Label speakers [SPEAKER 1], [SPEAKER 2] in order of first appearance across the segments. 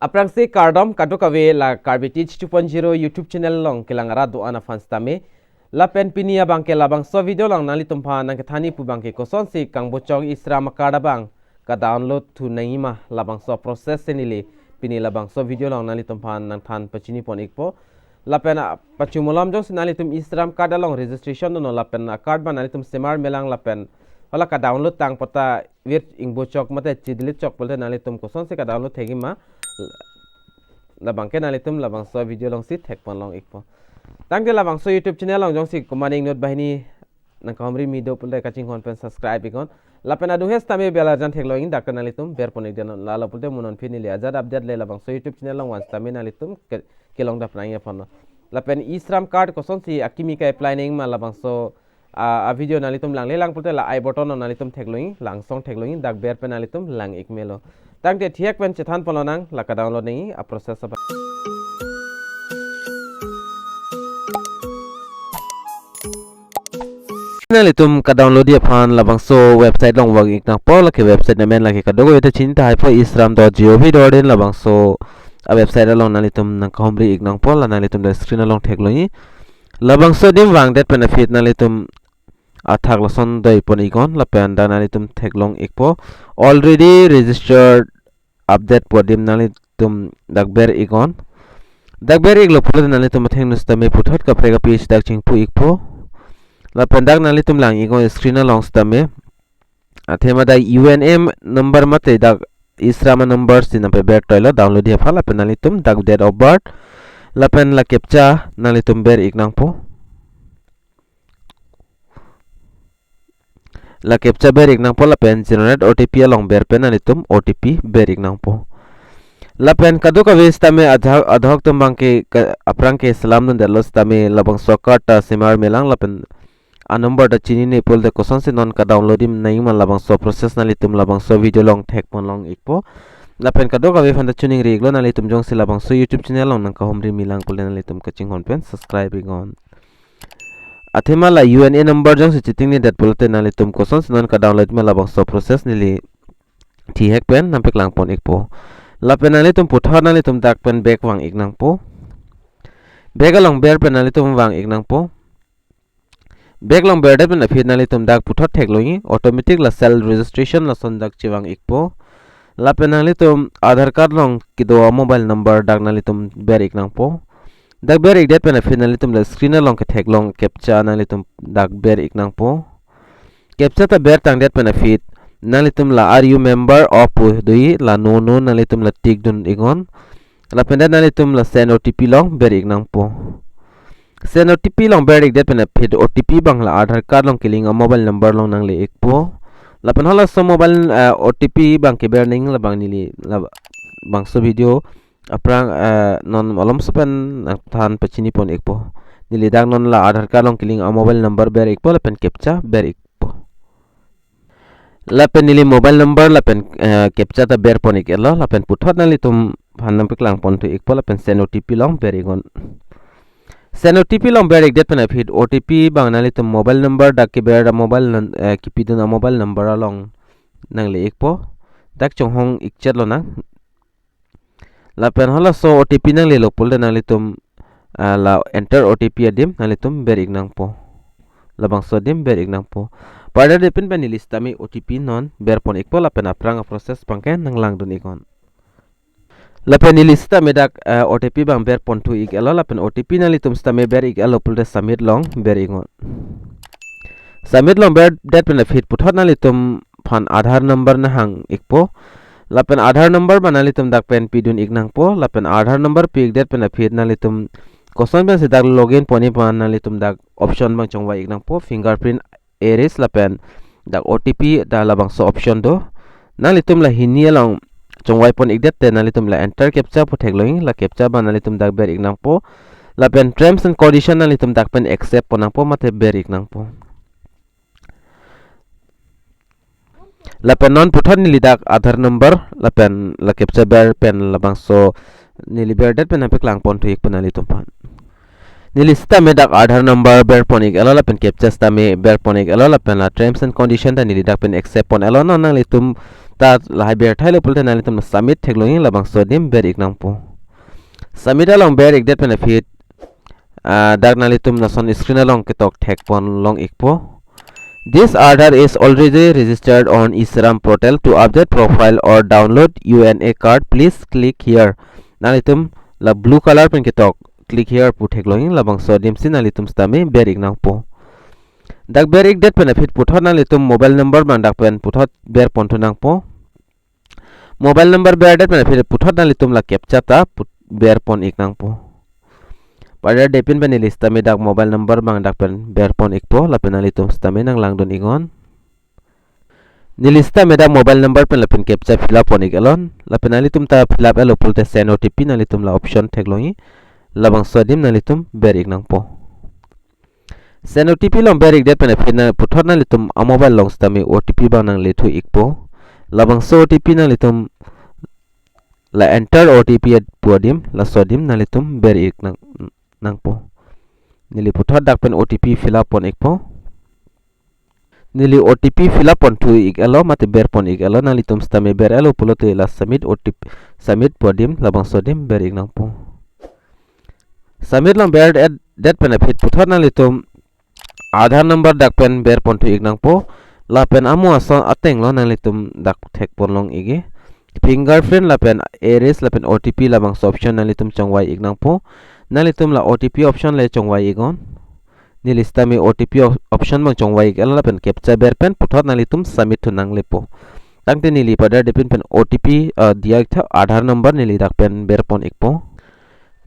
[SPEAKER 1] Aprang si KARDOM kawe la Karbitich 2.0 YouTube channel long kilang rado ana fans tame la pen pinia bang ke labang so video long nali tumpa nang kethani pu bang ke koson si kang bocong isram kada bang ka download tu naima labang so process senile pini labang so video long nali tumpa nang than pachini pon ikpo la pen pachumulam jong sinali tum isram kada long registration no la pen card ban nali tum semar melang la pen wala ka download tang pota wir ing bocok mate chidlit chok bolte nali tum koson se ka download thegi ma labang ke nalitum labang so video long sit hek pon long ikpo tang de labang so YouTube channel long jong si commanding note bahini nang kamri mi do pulde kaching hon pen subscribe ikon lapen adu hes tame bela jan thek long dak nalitum ber pon ikden la la pulte munon fini le azad update le labang so YouTube channel long wan tame nalitum ke long da prang pon lapen E-Sharm card koson si akimi ka apply ning ma labang so a video nalitum lang le lang pulte la I button nalitum thek long lang song thek long dak ber pen nalitum lang ikmelo tang de thiak pen chethan polonang la ka download ni a process ba nali tum ka download dia phan labang so website long wag ik na pol ke website na men la ke ka dogo ite chin ta hypo e-sharm.gov.in labang so a website long nali tum nang khomri ik nang pol nali tum da screen long thek loi labang so dim wang det benefit nali tum athak lason doi pon ikon la pen da nali tum thek long ikpo already registered update podim nali tum dakber ikon dakber ik lo pula nali tum theng nus tame puthot ka prega page dak ching pu ikpo la pen dak nali tum lang ikon screen long stame athema da UAN number mate dak E-Sharm number sin pe ber toila download dia phala pen nali tum dak date of birth la pen la captcha nali tum ber ik nang po la captcha ber ik nang po la pen generate OTP along ber pen alitum OTP ber ik nang po la pen kadu ka ves tame adhok tum bang ke aprang ke salam dun delos tame labang sokat simar melang la pen a number da chini ne pol de koson se non ka download im nai ma labang so process na litum labang so video long thek pon long ikpo la pen kadu ka ve fan da tuning reglo na litum jong se labang so YouTube channel long nang ka homri milang pol na litum ka ching hon pen subscribe igon athema la UAN number jong se chiting ni dat polte na litum koson se non ka download ma labang so process ni li thi hek pen nampek lang pon ikpo la pen na litum puthar na litum dak pen back wang ik nang po back along ber pen na litum wang ik nang po back long ber dat pen afit na litum dak puthot thek loi automatic la self registration la son dak chiwang ikpo la pen na litum aadhar card long kido mobile number dak na litum ber ik nang po dak ber ik det pen afit na litum la screen long ke thek long captcha na litum dak ber ik nang po captcha ta ber tang det pen afit nalitum la are you member of dui la no nalitum la tik dun igon la penda nalitum la send OTP long berik nang po send OTP long berik det pen phid OTP bang la aadhar card long kiling a mobile number long nang le ekpo la pen hala so mobile OTP bang ke ber ning la bang nili la bang so video aprang non olom so pen than pachini pon ekpo nili dang non la aadhar card long kiling a mobile number ber ekpo la pen captcha ber la pen nili mobile number la pen captcha ta ber pon ik elo la pen puthot na litum phanam piklang pon tu ikpo la pen send OTP long ber igon send OTP long ber ik det pen phid OTP bang na litum mobile number dak ke ber mobile ki piduna mobile number along nang le ikpo dak chong hong ik chat lo na la pen hala so OTP nang le lo pul na litum la enter OTP adim na litum ber ik nang po labang so dim ber ik nang po pada depin pen lista mi OTP non ber pon ikpo la pen aprang proses pangken nang lang dun ikon la pen lista me dak OTP bang ber pon tu ik elo la pen OTP na litum sta me ber ik elo pul de submit long ber ikon submit long ber det pen fit puthot na litum phan aadhar number na hang ikpo la pen aadhar number bana litum dak pen pidun ik nang po la pen aadhar number pik det pen fit na litum koson pen se dak login poni pan na litum dak option bang chongwa ik nang po fingerprint eris la pen dak OTP da labang so option do na litum la hinia long chongwai pon ikdet te na litum la enter captcha po thek loing la captcha ba na litum dak ber ik nang po la pen terms and condition na litum dak pen accept ponang po mate ber ik nang po la pen non puthon ni lidak aadhar number la pen la captcha ber pen labang so ni liber det pen apek lang pon tu ik pon na litum pan nilista me dak aadhar number ber ponik elo la pen captcha sta me ber ponik elo la pen la terms and condition ta nili dak pen accept pon elo nang litum ta la ber thai lo pulte nalitum submit theklong labang sodim ber ik nang po submit along ber ik det benefit dak nalitum na son screen along ketok thek pon long ik po. This order is already registered on E-Sharm portal. To update profile or download UAN card, please click here. Nalitum la blue color pen ketok click here pu theklong labang sodim sin nalitum stame ber ik nang po. Dak ber ik det benefit puthot nalitum mobile number mang dak pen puthot ber pon nang po. Mobile number ber det benefit puthot nalitum la captcha ta ber pon ik nang po. Pada depin pen lista me dak mobile number mang dak pen ber pon ik po la pen nalitum stame nang lang don ingon. Ni lista me dak mobile number pen la pen captcha fill up pon ik alon la pen nalitum ta fill up alo pulte send OTP nalitum la option theklongi labang sodim nalitum ber ik nang po. Send OTP long ber ik det benefit na puthot nalitum a mobile long stame OTP bang nang lethu ik po labang so OTP nalitum la enter OTP at puadim la sodim nalitum ber ik nang po. Nili puthot dak pen OTP fill up pon ik po. Nili OTP fill up pon thu ik alo mate ber pon ik alo nalitum stame ber alo pulote la submit OTP submit puadim labang sodim ber ik nang po. Submit long ber that benefit puthot nalitum Aadhaar number dak pen ber pon thu ik nang po la pen amu ason ateng lo nalitum dak thek pon long igi fingerprint la pen iris la pen OTP labang so option nalitum chongwai ik nang po nalitum la OTP option le chongwai igon ni lista me OTP option bang chongwai ik la pen captcha ber pen puthot nalitum submit thu nang le po tangte nili pada depin pen OTP dia tha Aadhaar number nili dak pen ber pon ik po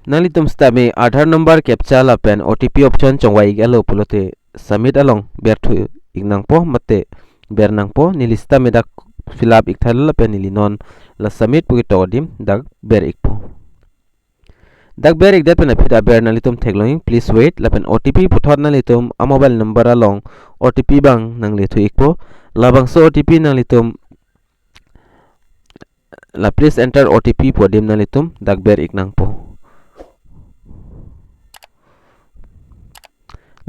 [SPEAKER 1] nalitum stame Aadhaar number captcha la pen OTP option chongwai ik alo pulote submit along ber thu ik nang po mate ber nang po ni lista me dak fill up ik thal la pen nili non la submit pu to dim dak ber ik po dak ber ik det pen fit ber nalitum theklong please wait la pen OTP puthot nalitum a mobile number along OTP bang nang le thu ik po labang so OTP nalitum la please enter OTP po dim nalitum dak ber ik nang po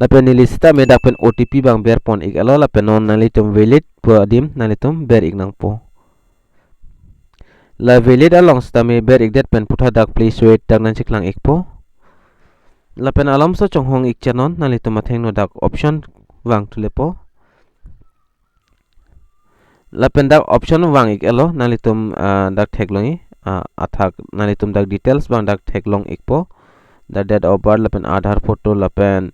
[SPEAKER 1] la pen ni lista me dak pen OTP bang ber pon ik alo la pen non nalitum valid po dim nalitum ber ik nang po la valid along stame ber ik det pen puthot dak please wait dak nan chiklang ik po la pen alam so chonghong ik chanon nalitum atheng no dak option wang thule po la pen dak option wang ik alo nalitum dak theklongi athak nalitum dak details bang dak theklong ik po the date of birth la pen Aadhaar photo la pen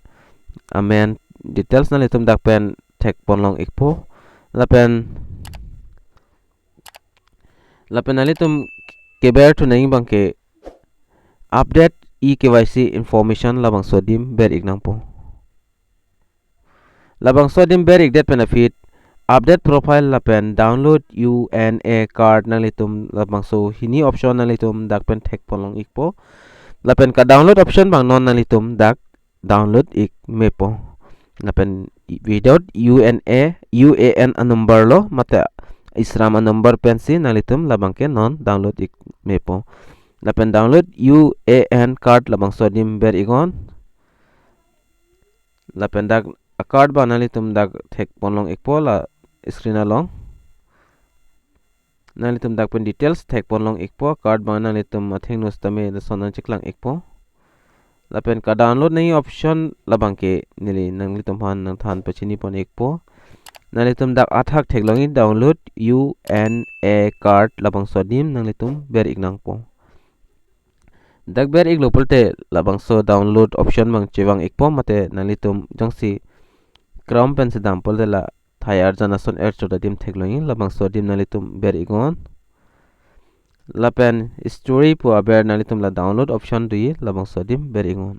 [SPEAKER 1] amen details nalitum dak pen thek pon long ik po la pen nalitum keber thu nai bang ke update KYC information labang sodim ber ik nang po labang sodim ber ik det benefit update profile la pen download UAN card nalitum labang so hini option nalitum dak pen thek pon long ik po la pen ka download option bang non nalitum dak download ik me po la pen without UAN number lo mate E-Sharm number pen si nalitum labang ke non download ik me po la pen download UAN card labang sodim ber igon la pen dak card ba nalitum dak thek pon long ik po la screen along nalitum dak pen details thek pon long ik po card ba nalitum atheng nos tame sonan chiklang ik po la pen ka download nei option labang ke nili nalitum han nang than pachini pon ik po nalitum dak athak theklongi download UAN card labang sodim nalitum ber ik nang po dak ber ik lopulte labang so download option bang chewang ik po mate nalitum jongsi Chrome pen se dampol de la thayar jana son air choda dim theklongi labang so dim nalitum ber igon la pen story pu aber nalitum la download option dui labang so dim ber igon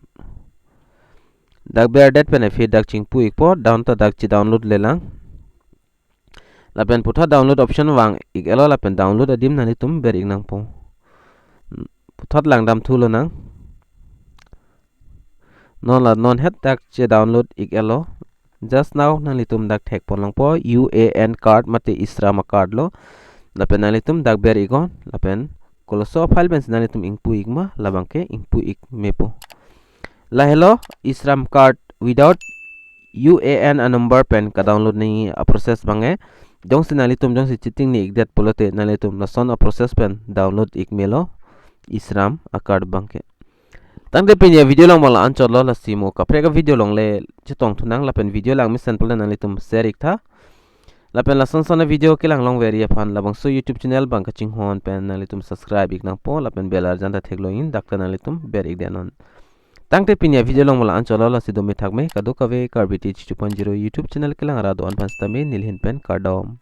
[SPEAKER 1] dak ber det benefit dak chingpu ik po down ta dak chi download lelang la pen putha download option wang ik elo la pen download adim nalitum ber ik nang po puthot lang dam thulo nang non la non het dak che download ik elo just now nalitum dak thek pon lang po UAN card mate E-Sharm card lo la pen nalitum dak ber igon la pen koloso file ben nalitum ingpu igma labang ke ingpu ik mepo la hello E-Sharm card without UAN number pen ka download ni process bange jong si nalitum jong si chiting ni igdat polote nalitum na son a process pen download ik melo E-Sharm a card banke tang de pinya video long mala an cholo la simo ka prega video long le chitong thunang la pen video lang mi sample nalitum share ik tha la pen la son son video ke lang long veria fan la bang so YouTube channel bang ka ching hon pen nalitum subscribe ik nang po la pen bell arjan da theklo in dakta nalitum ber ik denon tang te pinya video long mala an cholo la sido me thakme kadu kave karbiti 2.0 YouTube channel ke lang ra do an pan stame nilhin pen KARDOM